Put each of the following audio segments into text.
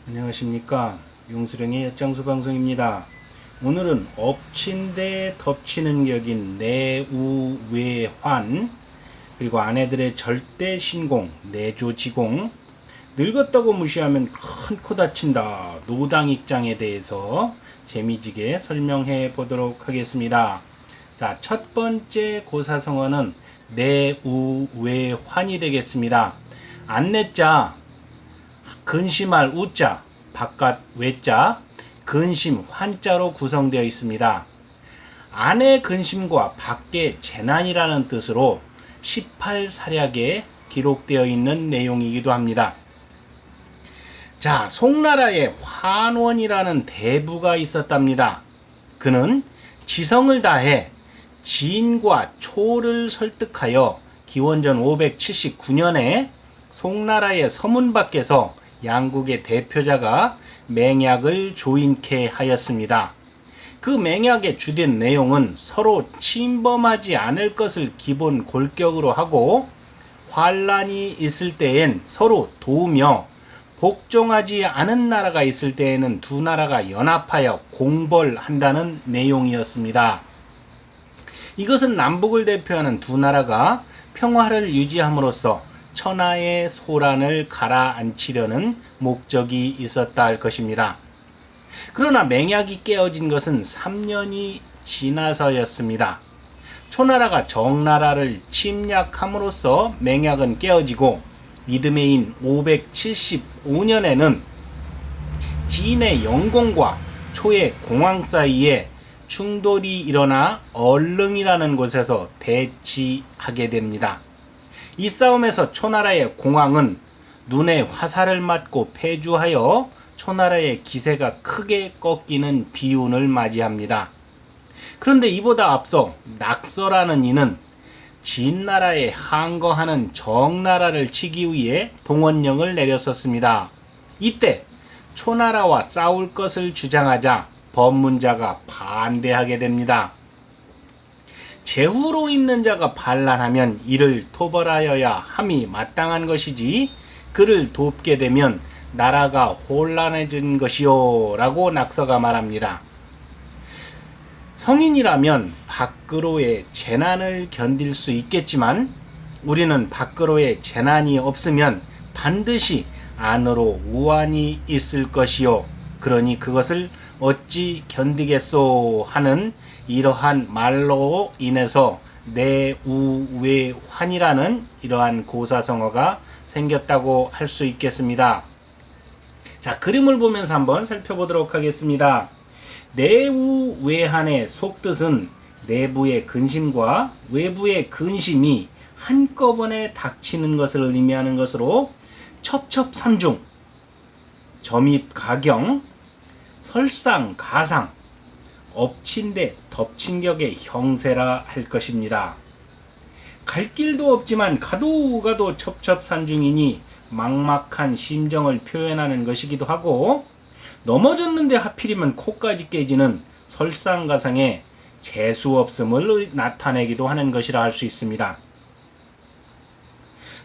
안녕하십니까. 용수령의 엿장수 방송입니다. 오늘은 엎친 데 덮치는 격인 내우외환, 그리고 아내들의 절대 신공 내조지공, 늙었다고 무시하면 큰 코 다친다 노당익장에 대해서 재미지게 설명해 보도록 하겠습니다. 자, 첫 번째 고사성어는 내우외환이 되겠습니다. 안내자, 근심할 우자, 바깥 외자, 근심 환자로 구성되어 있습니다. 안의 근심과 밖의 재난이라는 뜻으로 18사략에 기록되어 있는 내용이기도 합니다. 자, 송나라에 환원이라는 대부가 있었답니다. 그는 지성을 다해 진과 초를 설득하여 기원전 579년에 송나라의 서문 밖에서 양국의 대표자가 맹약을 조인케 하였습니다. 그 맹약의 주된 내용은 서로 침범하지 않을 것을 기본 골격으로 하고 환란이 있을 때엔 서로 도우며 복종하지 않은 나라가 있을 때에는 두 나라가 연합하여 공벌한다는 내용이었습니다. 이것은 남북을 대표하는 두 나라가 평화를 유지함으로써 천하의 소란을 가라앉히려는 목적이 있었다 할 것입니다. 그러나 맹약이 깨어진 것은 3년이 지나서였습니다. 초나라가 정나라를 침략함으로써 맹약은 깨어지고 이듬해인 575년에는 진의 영공과 초의 공황 사이에 충돌이 일어나 얼릉이라는 곳에서 대치하게 됩니다. 이 싸움에서 초나라의 공황은 눈에 화살을 맞고 패주하여 초나라의 기세가 크게 꺾이는 비운을 맞이합니다. 그런데 이보다 앞서 낙서라는 이는 진나라에 항거하는 정나라를 치기 위해 동원령을 내렸었습니다. 이때 초나라와 싸울 것을 주장하자 법문자가 반대하게 됩니다. 제후로 있는 자가 반란하면 이를 토벌하여야 함이 마땅한 것이지 그를 돕게 되면 나라가 혼란해진 것이요 라고 낙서가 말합니다. 성인이라면 밖으로의 재난을 견딜 수 있겠지만 우리는 밖으로의 재난이 없으면 반드시 안으로 우환이 있을 것이요 그러니 그것을 어찌 견디겠소 하는 이러한 말로 인해서 내우외환이라는 이러한 고사성어가 생겼다고 할 수 있겠습니다. 자, 그림을 보면서 한번 살펴보도록 하겠습니다. 내우외환의 속뜻은 내부의 근심과 외부의 근심이 한꺼번에 닥치는 것을 의미하는 것으로 첩첩삼중, 점입가경, 설상가상, 엎친데 덮친격의 형세라 할 것입니다. 갈 길도 없지만 가도 가도 첩첩산중이니 막막한 심정을 표현하는 것이기도 하고 넘어졌는데 하필이면 코까지 깨지는 설상가상의 재수없음을 나타내기도 하는 것이라 할 수 있습니다.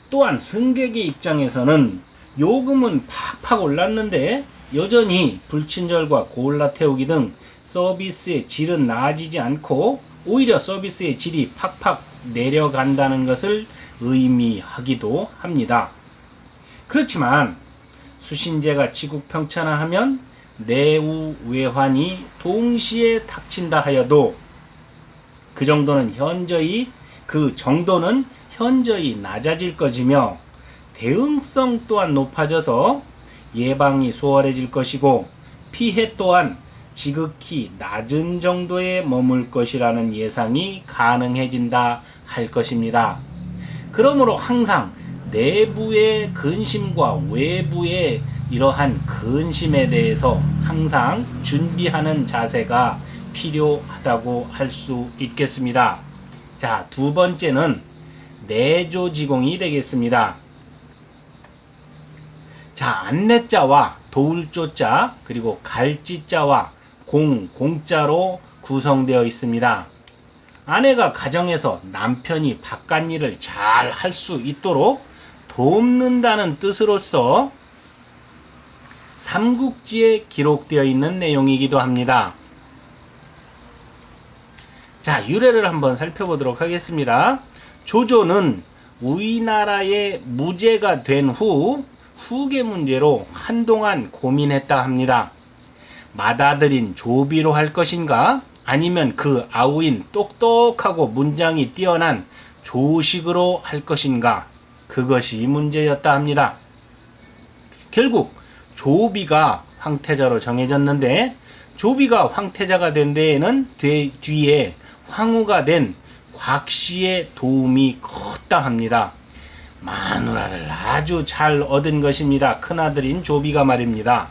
또한 승객의 입장에서는 요금은 팍팍 올랐는데 여전히 불친절과 고올라 태우기 등 서비스의 질은 나아지지 않고 오히려 서비스의 질이 팍팍 내려간다는 것을 의미하기도 합니다. 그렇지만 수신제가 지국평천하하면 내우외환이 동시에 닥친다 하여도 그 정도는 현저히 낮아질 것이며 대응성 또한 높아져서 예방이 수월해질 것이고 피해 또한 지극히 낮은 정도에 머물 것이라는 예상이 가능해진다 할 것입니다. 그러므로 항상 내부의 근심과 외부의 이러한 근심에 대해서 항상 준비하는 자세가 필요하다고 할 수 있겠습니다. 자, 두 번째는 내조지공이 되겠습니다. 자, 안내자와 도울조자 그리고 갈지자와 공자로 구성되어 있습니다. 아내가 가정에서 남편이 바깥일을 잘 할 수 있도록 돕는다는 뜻으로서 삼국지에 기록되어 있는 내용이기도 합니다. 자, 유래를 한번 살펴보도록 하겠습니다. 조조는 우리나라의 무제가 된 후 후계 문제로 한동안 고민했다 합니다. 맏아들인 조비로 할 것인가, 아니면 그 아우인 똑똑하고 문장이 뛰어난 조식으로 할 것인가, 그것이 문제였다 합니다. 결국 조비가 황태자로 정해졌는데, 조비가 황태자가 된 데에는 뒤에 황후가 된 곽씨의 도움이 컸다 합니다. 마누라를 아주 잘 얻은 것입니다. 큰아들인 조비가 말입니다.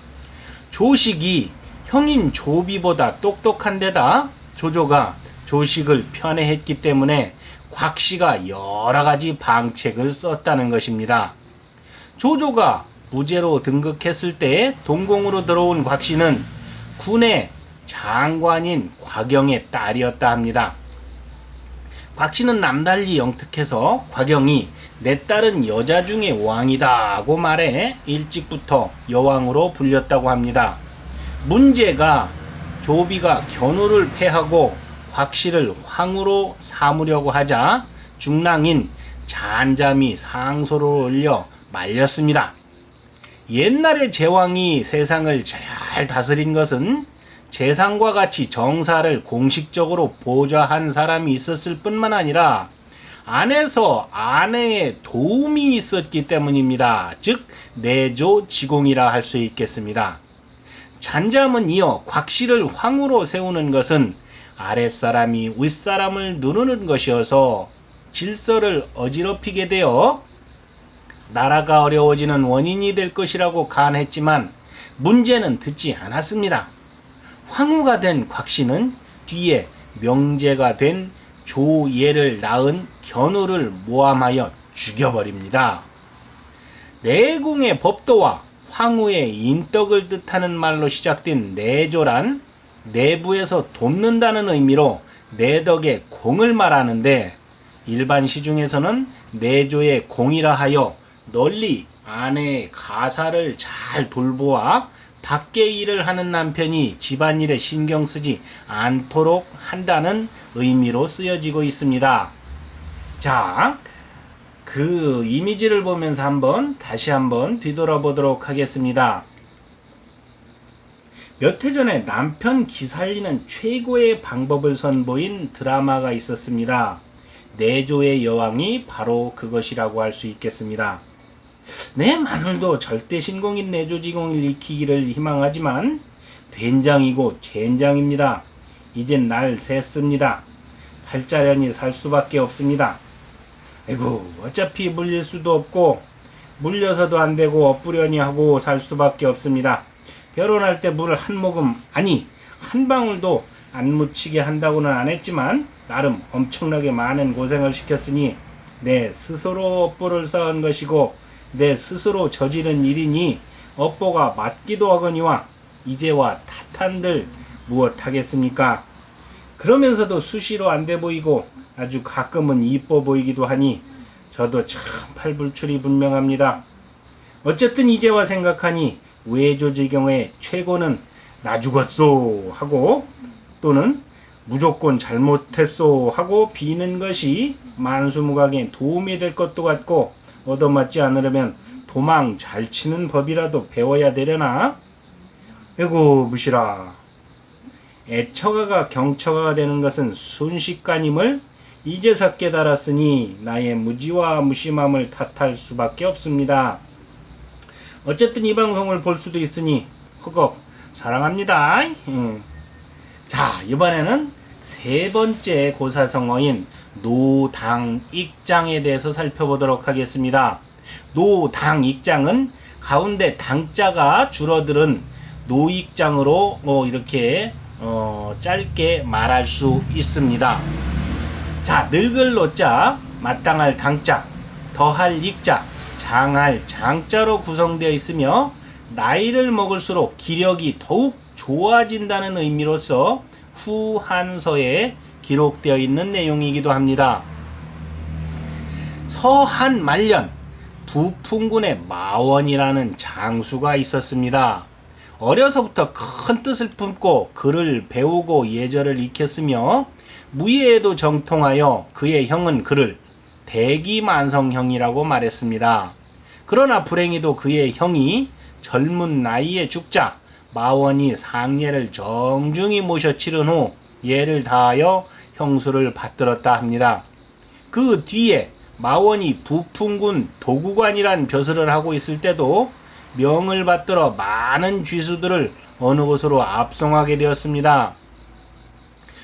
조식이 형인 조비보다 똑똑한 데다 조조가 조식을 편애했기 때문에 곽씨가 여러가지 방책을 썼다는 것입니다. 조조가 무제로 등극했을 때 동공으로 들어온 곽씨는 군의 장관인 곽영의 딸이었다 합니다. 곽씨는 남달리 영특해서 곽영이 내 딸은 여자 중에 왕이다 하고 말해 일찍부터 여왕으로 불렸다고 합니다. 문제가 조비가 견우를 패하고 곽씨를 황후로 삼으려고 하자 중랑인 잔잠이 상소를 올려 말렸습니다. 옛날에 제왕이 세상을 잘 다스린 것은 재상과 같이 정사를 공식적으로 보좌한 사람이 있었을 뿐만 아니라 안에서 아내의 도움이 있었기 때문입니다. 즉 내조 지공이라 할 수 있겠습니다. 잔잠은 이어 곽씨를 황후로 세우는 것은 아랫사람이 윗사람을 누르는 것이어서 질서를 어지럽히게 되어 나라가 어려워지는 원인이 될 것이라고 간했지만 문제는 듣지 않았습니다. 황후가 된 곽씨는 뒤에 명제가 된 조예를 낳은 견우를 모함하여 죽여버립니다. 내궁의 법도와 황후의 인덕을 뜻하는 말로 시작된 내조란 내부에서 돕는다는 의미로 내덕의 공을 말하는데, 일반 시중에서는 내조의 공이라 하여 널리 아내의 가사를 잘 돌보아 밖의 일을 하는 남편이 집안일에 신경 쓰지 않도록 한다는 의미로 쓰여지고 있습니다. 자, 그 이미지를 보면서 다시 한번 뒤돌아보도록 하겠습니다. 몇 해 전에 남편 기살리는 최고의 방법을 선보인 드라마가 있었습니다. 내조의 여왕이 바로 그것이라고 할 수 있겠습니다. 내 마늘도 절대 신공인 내조지공을 익히기를 희망하지만 된장이고 젠장입니다. 이젠 날 샜습니다. 팔자련이 살 수밖에 없습니다. 아이고, 어차피 물릴 수도 없고 물려서도 안 되고 엇부려니 하고 살 수밖에 없습니다. 결혼할 때 물을 한 모금, 아니 한 방울도 안 묻히게 한다고는 안 했지만 나름 엄청나게 많은 고생을 시켰으니 내 스스로 업보를 쌓은 것이고 내 스스로 저지른 일이니 업보가 맞기도 하거니와 이제와 탓한들 무엇하겠습니까? 그러면서도 수시로 안 돼 보이고 아주 가끔은 이뻐 보이기도 하니 저도 참 팔불출이 분명합니다. 어쨌든 이제와 생각하니 외조지경의 최고는 나 죽었소 하고 또는 무조건 잘못했소 하고 비는 것이 만수무강에 도움이 될 것도 같고, 얻어맞지 않으려면 도망 잘 치는 법이라도 배워야 되려나? 에고 무시라. 애처가가 경처가가 되는 것은 순식간임을 이제서 깨달았으니 나의 무지와 무심함을 탓할 수밖에 없습니다. 어쨌든 이 방송을 볼 수도 있으니 허걱 사랑합니다. 자, 이번에는 세 번째 고사성어인 노당익장에 대해서 살펴보도록 하겠습니다. 노당익장은 가운데 당자가 줄어들은 노익장으로 이렇게 짧게 말할 수 있습니다. 자, 늙을 노자, 마땅할 당자, 더할 익자, 장할 장자로 구성되어 있으며 나이를 먹을수록 기력이 더욱 좋아진다는 의미로서 후한서에 기록되어 있는 내용이기도 합니다. 서한 말년 부풍군의 마원이라는 장수가 있었습니다. 어려서부터 큰 뜻을 품고 글을 배우고 예절을 익혔으며 무예에도 정통하여 그의 형은 그를 대기만성형이라고 말했습니다. 그러나 불행히도 그의 형이 젊은 나이에 죽자 마원이 상례를 정중히 모셔 치른 후 예를 다하여 형수를 받들었다 합니다. 그 뒤에 마원이 부풍군 도구관이란 벼슬을 하고 있을 때도 명을 받들어 많은 쥐수들을 어느 곳으로 압송하게 되었습니다.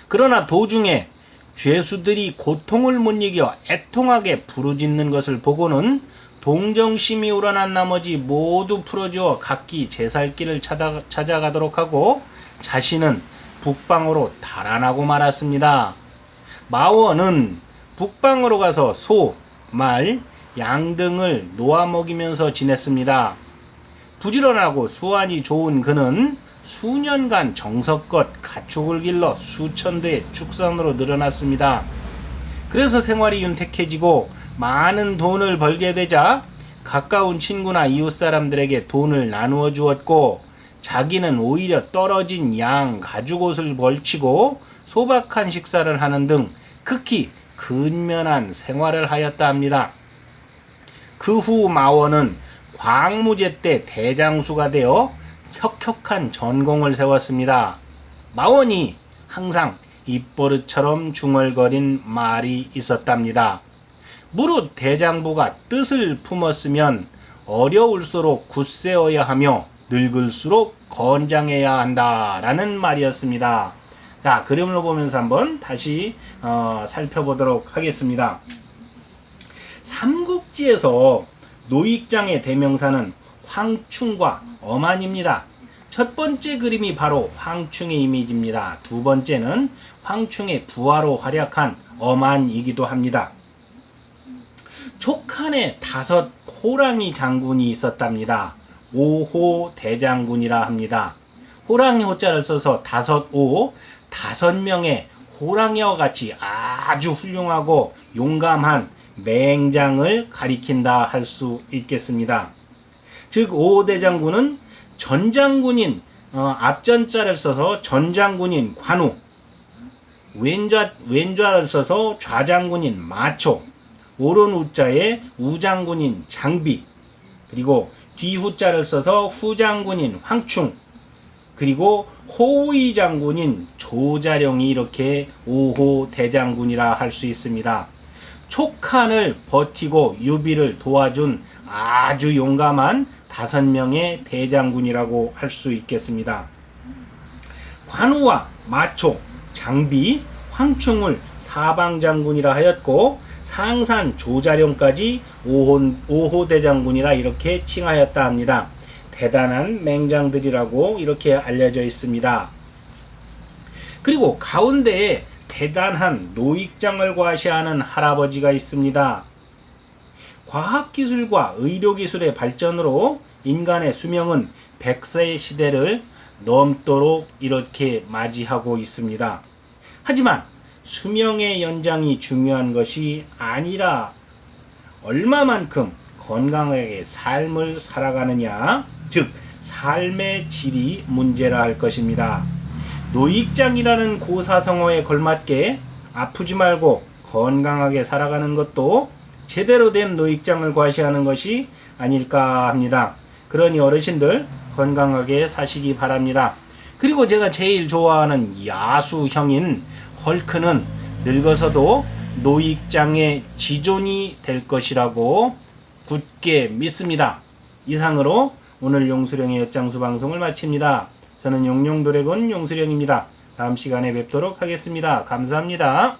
그러나 도중에 죄수들이 고통을 못 이겨 애통하게 부르짖는 것을 보고는 동정심이 우러난 나머지 모두 풀어주어 각기 제 살 길을 찾아가도록 하고 자신은 북방으로 달아나고 말았습니다. 마원은 북방으로 가서 소, 말, 양 등을 놓아 먹이면서 지냈습니다. 부지런하고 수완이 좋은 그는 수년간 정성껏 가축을 길러 수천 대의 축산으로 늘어났습니다. 그래서 생활이 윤택해지고 많은 돈을 벌게 되자 가까운 친구나 이웃 사람들에게 돈을 나누어 주었고 자기는 오히려 떨어진 양 가죽옷을 걸치고 소박한 식사를 하는 등 극히 근면한 생활을 하였다 합니다. 그 후 마원은 광무제 때 대장수가 되어 혁혁한 전공을 세웠습니다. 마원이 항상 입버릇처럼 중얼거린 말이 있었답니다. 무릇 대장부가 뜻을 품었으면 어려울수록 굳세어야 하며 늙을수록 건장해야 한다라는 말이었습니다. 자, 그림을 보면서 한번 다시 살펴보도록 하겠습니다. 삼국지에서 노익장의 대명사는 황충과 엄한입니다. 첫 번째 그림이 바로 황충의 이미지입니다. 두 번째는 황충의 부하로 활약한 엄한이기도 합니다. 촉한에 5 호랑이 장군이 있었답니다. 5호 대장군이라 합니다. 호랑이 호자를 써서 5 5명의 호랑이와 같이 아주 훌륭하고 용감한 맹장을 가리킨다 할 수 있겠습니다. 즉 5호 대장군은 전장군인 앞전자를 써서 전장군인 관우, 왼좌를 써서 좌장군인 마초, 오른 우자에 우장군인 장비, 그리고 뒤후자를 써서 후장군인 황충, 그리고 호위 장군인 조자룡이 이렇게 5호 대장군이라 할 수 있습니다. 촉한을 버티고 유비를 도와준 아주 용감한 5명의 대장군이라고 할 수 있겠습니다. 관우와 마초, 장비, 황충을 사방장군이라 하였고 상산 조자룡까지 5호 대장군이라 이렇게 칭하였다 합니다. 대단한 맹장들이라고 이렇게 알려져 있습니다. 그리고 가운데에 대단한 노익장을 과시하는 할아버지가 있습니다. 과학기술과 의료기술의 발전으로 인간의 수명은 100세 시대를 넘도록 이렇게 맞이하고 있습니다. 하지만 수명의 연장이 중요한 것이 아니라 얼마만큼 건강하게 삶을 살아가느냐, 즉 삶의 질이 문제라 할 것입니다. 노익장이라는 고사성어에 걸맞게 아프지 말고 건강하게 살아가는 것도 제대로 된 노익장을 과시하는 것이 아닐까 합니다. 그러니 어르신들 건강하게 사시기 바랍니다. 그리고 제가 제일 좋아하는 야수형인 헐크는 늙어서도 노익장의 지존이 될 것이라고 굳게 믿습니다. 이상으로 오늘 용수령의 엿장수 방송을 마칩니다. 저는 용용드래곤 용수령입니다. 다음 시간에 뵙도록 하겠습니다. 감사합니다.